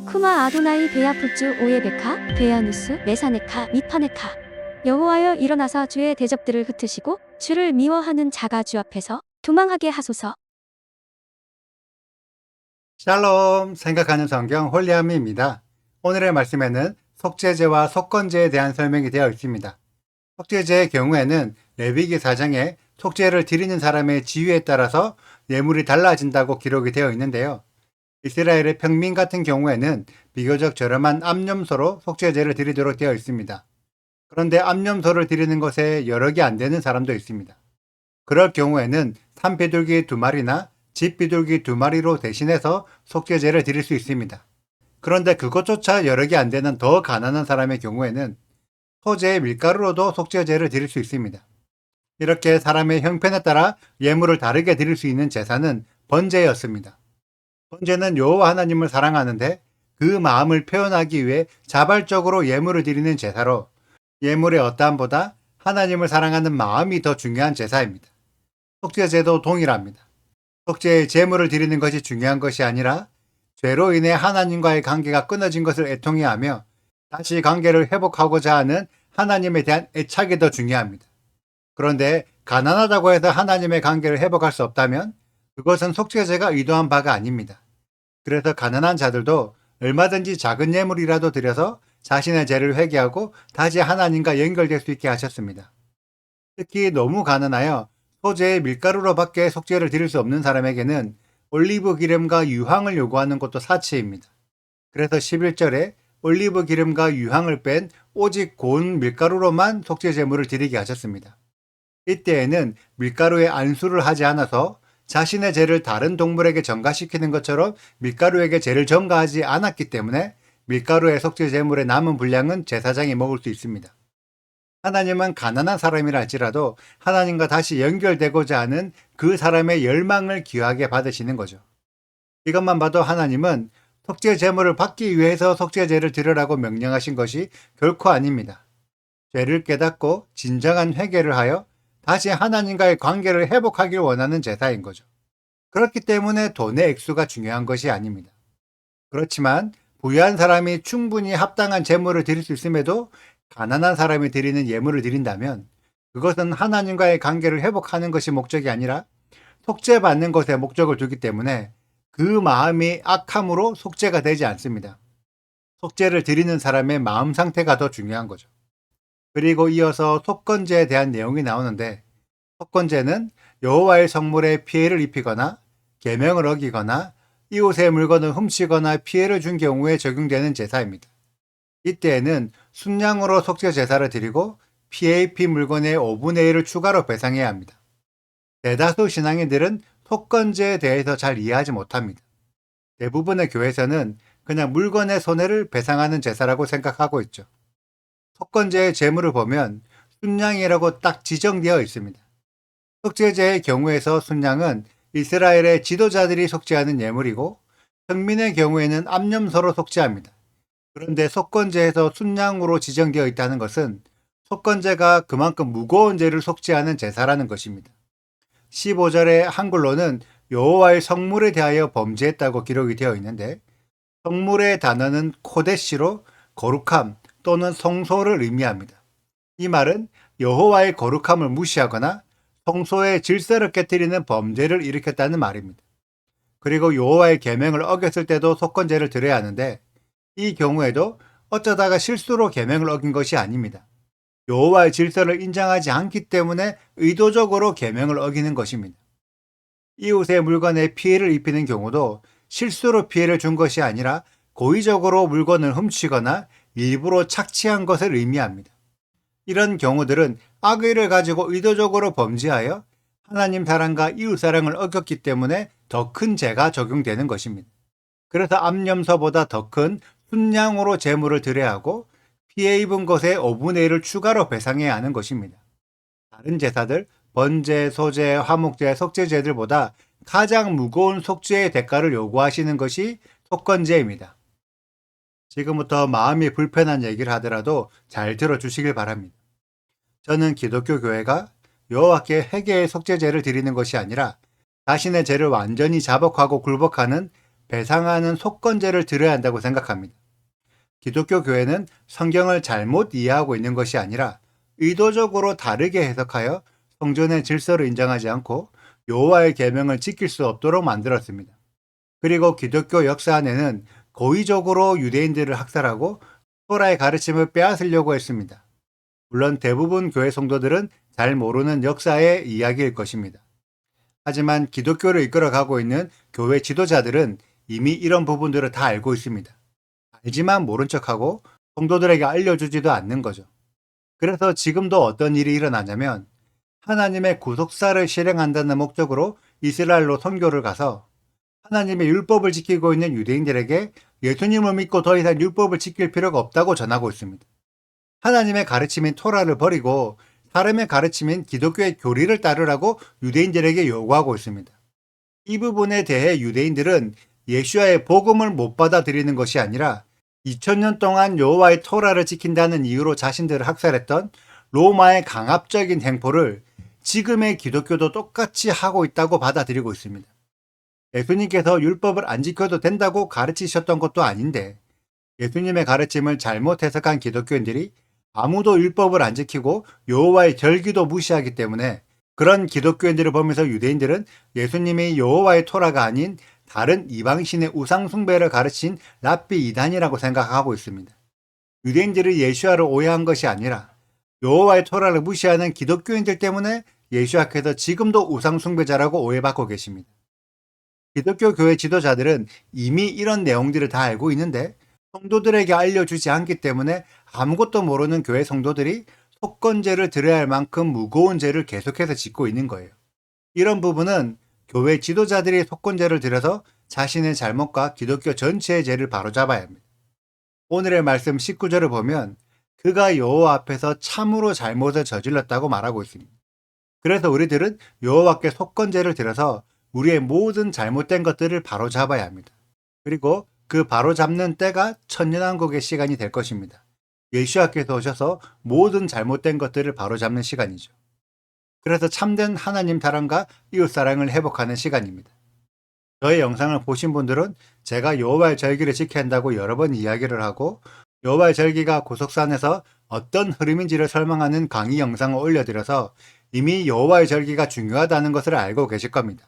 쿠마 아도나이 베야푸츠 오예베카 베야누스 메사네카 미파네카. 여호와여 일어나사 주의 대적들을 흩으시고 주를 미워하는 자가 주 앞에서 도망하게 하소서. 샬롬, 생각하는 성경 홀리함입니다. 오늘의 말씀에는 속죄제와 속건제에 대한 설명이 되어 있습니다. 속죄제의 경우에는 레위기 4장에 속죄를 드리는 사람의 지위에 따라서 예물이 달라진다고 기록이 되어 있는데요. 이스라엘의 평민 같은 경우에는 비교적 저렴한 암염소로 속죄제를 드리도록 되어 있습니다. 그런데 암염소를 드리는 것에 여러 개 안 되는 사람도 있습니다. 그럴 경우에는 산비둘기 2마리나 집비둘기 2마리로 대신해서 속죄제를 드릴 수 있습니다. 그런데 그것조차 여러 개 안 되는 더 가난한 사람의 경우에는 소재의 밀가루로도 속죄제를 드릴 수 있습니다. 이렇게 사람의 형편에 따라 예물을 다르게 드릴 수 있는 제사는 번제였습니다. 번제는 여호와 하나님을 사랑하는데 그 마음을 표현하기 위해 자발적으로 예물을 드리는 제사로 예물의 어떠함보다 하나님을 사랑하는 마음이 더 중요한 제사입니다. 속죄제도 동일합니다. 속죄의 제물을 드리는 것이 중요한 것이 아니라 죄로 인해 하나님과의 관계가 끊어진 것을 애통해하며 다시 관계를 회복하고자 하는 하나님에 대한 애착이 더 중요합니다. 그런데 가난하다고 해서 하나님의 관계를 회복할 수 없다면 그것은 속죄제가 의도한 바가 아닙니다. 그래서 가난한 자들도 얼마든지 작은 예물이라도 드려서 자신의 죄를 회개하고 다시 하나님과 연결될 수 있게 하셨습니다. 특히 너무 가난하여 소재의 밀가루로밖에 속죄를 드릴 수 없는 사람에게는 올리브 기름과 유황을 요구하는 것도 사치입니다. 그래서 11절에 올리브 기름과 유황을 뺀 오직 고운 밀가루로만 속죄 제물을 드리게 하셨습니다. 이때에는 밀가루에 안수를 하지 않아서 자신의 죄를 다른 동물에게 전가시키는 것처럼 밀가루에게 죄를 전가하지 않았기 때문에 밀가루의 속죄 제물의 남은 분량은 제사장이 먹을 수 있습니다. 하나님은 가난한 사람이라 할지라도 하나님과 다시 연결되고자 하는 그 사람의 열망을 귀하게 받으시는 거죠. 이것만 봐도 하나님은 속죄 제물을 받기 위해서 속죄제를 드리라고 명령하신 것이 결코 아닙니다. 죄를 깨닫고 진정한 회개를 하여 다시 하나님과의 관계를 회복하길 원하는 제사인 거죠. 그렇기 때문에 돈의 액수가 중요한 것이 아닙니다. 그렇지만 부유한 사람이 충분히 합당한 제물을 드릴 수 있음에도 가난한 사람이 드리는 예물을 드린다면 그것은 하나님과의 관계를 회복하는 것이 목적이 아니라 속죄받는 것에 목적을 두기 때문에 그 마음이 악함으로 속죄가 되지 않습니다. 속죄를 드리는 사람의 마음 상태가 더 중요한 거죠. 그리고 이어서 속건제에 대한 내용이 나오는데 속건제는 여호와의 성물에 피해를 입히거나 계명을 어기거나 이웃의 물건을 훔치거나 피해를 준 경우에 적용되는 제사입니다. 이때에는 순양으로 속죄 제사를 드리고 피해 입힌 물건의 5분의 1을 추가로 배상해야 합니다. 대다수 신앙인들은 속건제에 대해서 잘 이해하지 못합니다. 대부분의 교회에서는 그냥 물건의 손해를 배상하는 제사라고 생각하고 있죠. 속건제의 제물을 보면 순양이라고 딱 지정되어 있습니다. 속죄제의 경우에서 순양은 이스라엘의 지도자들이 속죄하는 예물이고 평민의 경우에는 암염소로 속죄합니다. 그런데 속건제에서 순양으로 지정되어 있다는 것은 속건제가 그만큼 무거운 죄를 속죄하는 제사라는 것입니다. 15절의 한글로는 여호와의 성물에 대하여 범죄했다고 기록이 되어 있는데 성물의 단어는 코데시로 거룩함 또는 성소를 의미합니다. 이 말은 여호와의 거룩함을 무시하거나 성소의 질서를 깨뜨리는 범죄를 일으켰다는 말입니다. 그리고 여호와의 계명을 어겼을 때도 속건제를 드려야 하는데 이 경우에도 어쩌다가 실수로 계명을 어긴 것이 아닙니다. 여호와의 질서를 인정하지 않기 때문에 의도적으로 계명을 어기는 것입니다. 이웃의 물건에 피해를 입히는 경우도 실수로 피해를 준 것이 아니라 고의적으로 물건을 훔치거나 일부러 착취한 것을 의미합니다. 이런 경우들은 악의를 가지고 의도적으로 범죄하여 하나님 사랑과 이웃 사랑을 어겼기 때문에 더 큰 죄가 적용되는 것입니다. 그래서 암염소보다 더 큰 순양으로 제물을 드려야 하고 피해 입은 것의 5분의 1을 추가로 배상해야 하는 것입니다. 다른 제사들, 번제, 소제, 화목제, 속죄제들보다 가장 무거운 속죄의 대가를 요구하시는 것이 속건제입니다. 지금부터 마음이 불편한 얘기를 하더라도 잘 들어주시길 바랍니다. 저는 기독교 교회가 여호와께 회개의 속죄제를 드리는 것이 아니라 자신의 죄를 완전히 자복하고 굴복하는 배상하는 속건제를 드려야 한다고 생각합니다. 기독교 교회는 성경을 잘못 이해하고 있는 것이 아니라 의도적으로 다르게 해석하여 성전의 질서를 인정하지 않고 여호와의 계명을 지킬 수 없도록 만들었습니다. 그리고 기독교 역사 안에는 고의적으로 유대인들을 학살하고 토라의 가르침을 빼앗으려고 했습니다. 물론 대부분 교회 성도들은 잘 모르는 역사의 이야기일 것입니다. 하지만 기독교를 이끌어가고 있는 교회 지도자들은 이미 이런 부분들을 다 알고 있습니다. 알지만 모른 척하고 성도들에게 알려주지도 않는 거죠. 그래서 지금도 어떤 일이 일어나냐면 하나님의 구속사를 실행한다는 목적으로 이스라엘로 선교를 가서 하나님의 율법을 지키고 있는 유대인들에게 예수님을 믿고 더 이상 율법을 지킬 필요가 없다고 전하고 있습니다. 하나님의 가르침인 토라를 버리고 사람의 가르침인 기독교의 교리를 따르라고 유대인들에게 요구하고 있습니다. 이 부분에 대해 유대인들은 예수와의 복음을 못 받아들이는 것이 아니라 2000년 동안 여호와의 토라를 지킨다는 이유로 자신들을 학살했던 로마의 강압적인 행포를 지금의 기독교도 똑같이 하고 있다고 받아들이고 있습니다. 예수님께서 율법을 안 지켜도 된다고 가르치셨던 것도 아닌데 예수님의 가르침을 잘못 해석한 기독교인들이 아무도 율법을 안 지키고 여호와의 절기도 무시하기 때문에 그런 기독교인들을 보면서 유대인들은 예수님이 여호와의 토라가 아닌 다른 이방신의 우상 숭배를 가르친 랍비 이단이라고 생각하고 있습니다. 유대인들이 예수와를 오해한 것이 아니라 여호와의 토라를 무시하는 기독교인들 때문에 예수와께서 지금도 우상 숭배자라고 오해받고 계십니다. 기독교 교회 지도자들은 이미 이런 내용들을 다 알고 있는데 성도들에게 알려주지 않기 때문에 아무것도 모르는 교회 성도들이 속건제를 드려야 할 만큼 무거운 죄를 계속해서 짓고 있는 거예요. 이런 부분은 교회 지도자들이 속건제를 드려서 자신의 잘못과 기독교 전체의 죄를 바로잡아야 합니다. 오늘의 말씀 19절을 보면 그가 여호와 앞에서 참으로 잘못을 저질렀다고 말하고 있습니다. 그래서 우리들은 여호와께 속건제를 드려서 우리의 모든 잘못된 것들을 바로잡아야 합니다. 그리고 그 바로잡는 때가 천년왕국의 시간이 될 것입니다. 예수와께서 오셔서 모든 잘못된 것들을 바로잡는 시간이죠. 그래서 참된 하나님 사랑과 이웃 사랑을 회복하는 시간입니다. 저의 영상을 보신 분들은 제가 여호와의 절기를 지켜야 한다고 여러 번 이야기를 하고 여호와의 절기가 구속산에서 어떤 흐름인지를 설명하는 강의 영상을 올려드려서 이미 여호와의 절기가 중요하다는 것을 알고 계실 겁니다.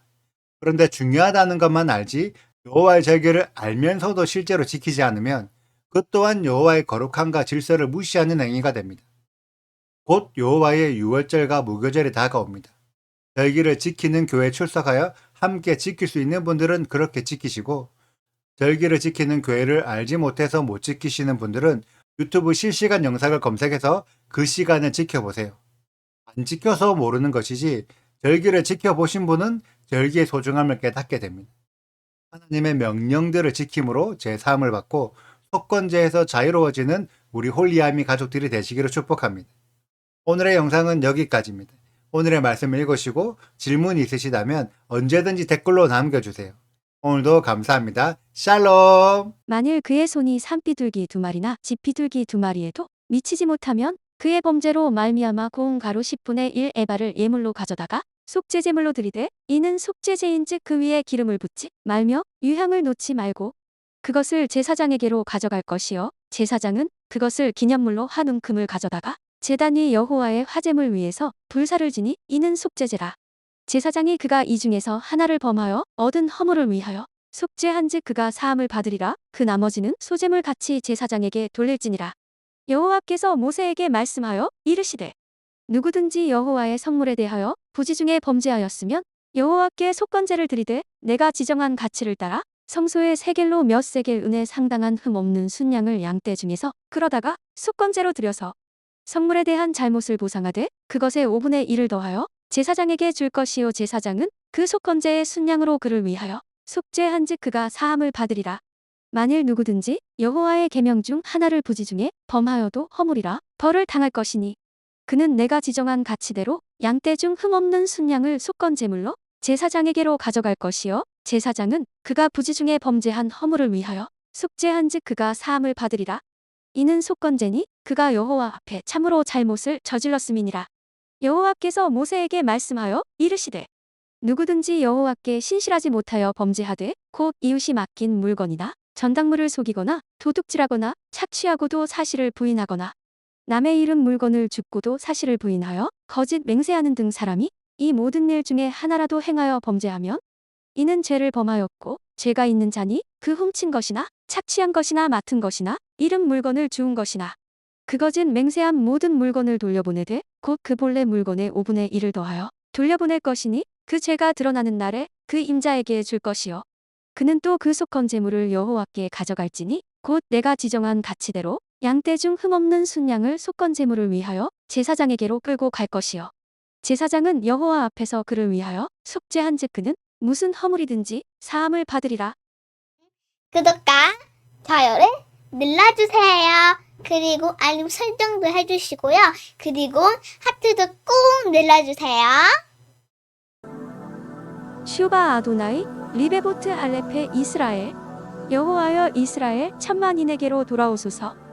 그런데 중요하다는 것만 알지 여호와의 절기를 알면서도 실제로 지키지 않으면 그 또한 여호와의 거룩함과 질서를 무시하는 행위가 됩니다. 곧 여호와의 유월절과 무교절이 다가옵니다. 절기를 지키는 교회에 출석하여 함께 지킬 수 있는 분들은 그렇게 지키시고 절기를 지키는 교회를 알지 못해서 못 지키시는 분들은 유튜브 실시간 영상을 검색해서 그 시간을 지켜보세요. 안 지켜서 모르는 것이지 절기를 지켜보신 분은 절기의 소중함을 깨닫게 됩니다. 하나님의 명령들을 지킴으로 제3을 받고 속건제에서 자유로워지는 우리 홀리아미 가족들이 되시기를 축복합니다. 오늘의 영상은 여기까지입니다. 오늘의 말씀을 읽으시고 질문이 있으시다면 언제든지 댓글로 남겨주세요. 오늘도 감사합니다. 샬롬! 만일 그의 손이 산비둘기 2마리나 집비둘기 2마리에도 미치지 못하면 그의 범죄로 말미암아 고운 가루 10분의 1 에바를 예물로 가져다가 속죄 제물로 드리되 이는 속죄제인즉 그 위에 기름을 붓지 말며 유향을 놓지 말고 그것을 제사장에게로 가져갈 것이요 제사장은 그것을 기념물로 한 움큼을 가져다가 제단 위 여호와의 화제물 위에서 불사를 지니 이는 속죄제라. 제사장이 그가 이 중에서 하나를 범하여 얻은 허물을 위하여 속죄한즉 그가 사함을 받으리라. 그 나머지는 소제물 같이 제사장에게 돌릴지니라. 여호와께서 모세에게 말씀하여 이르시되 누구든지 여호와의 성물에 대하여 부지 중에 범죄하였으면 여호와께 속건제를 드리되 내가 지정한 가치를 따라 성소의 세겔로 몇 세겔 은에 상당한 흠 없는 순양을 양떼 중에서 끌어다가 속건제로 드려서 성물에 대한 잘못을 보상하되 그것의 5분의 1을 더하여 제사장에게 줄 것이요 제사장은 그 속건제의 순양으로 그를 위하여 속죄한즉 그가 사함을 받으리라. 만일 누구든지 여호와의 계명 중 하나를 부지 중에 범하여도 허물이라 벌을 당할 것이니 그는 내가 지정한 가치대로 양떼 중 흠없는 순양을 속건제물로 제사장에게로 가져갈 것이요 제사장은 그가 부지 중에 범죄한 허물을 위하여 속죄한즉 그가 사함을 받으리라. 이는 속건제니 그가 여호와 앞에 참으로 잘못을 저질렀음이니라. 여호와께서 모세에게 말씀하여 이르시되 누구든지 여호와께 신실하지 못하여 범죄하되 곧 이웃이 맡긴 물건이나 전당물을 속이거나 도둑질하거나 착취하고도 사실을 부인하거나 남의 잃은 물건을 줍고도 사실을 부인하여 거짓 맹세하는 등 사람이 이 모든 일 중에 하나라도 행하여 범죄하면 이는 죄를 범하였고 죄가 있는 자니 그 훔친 것이나 착취한 것이나 맡은 것이나 잃은 물건을 주운 것이나 그 거짓 맹세한 모든 물건을 돌려보내되 곧 그 본래 물건의 5분의 1을 더하여 돌려보낼 것이니 그 죄가 드러나는 날에 그 임자에게 줄 것이요 그는 또 그 속건 재물을 여호와께 가져갈지니 곧 내가 지정한 가치대로 양떼 중 흠없는 순양을 속건 재물을 위하여 제사장에게로 끌고 갈 것이요 제사장은 여호와 앞에서 그를 위하여 속죄한즉 그는 무슨 허물이든지 사함을 받으리라. 구독과 좋아요를 눌러주세요. 그리고 알림 설정도 해주시고요. 그리고 하트도 꼭 눌러주세요. 슈바 아도나이 리베보트 알레페 이스라엘 여호와여 이스라엘 천만인에게로 돌아오소서.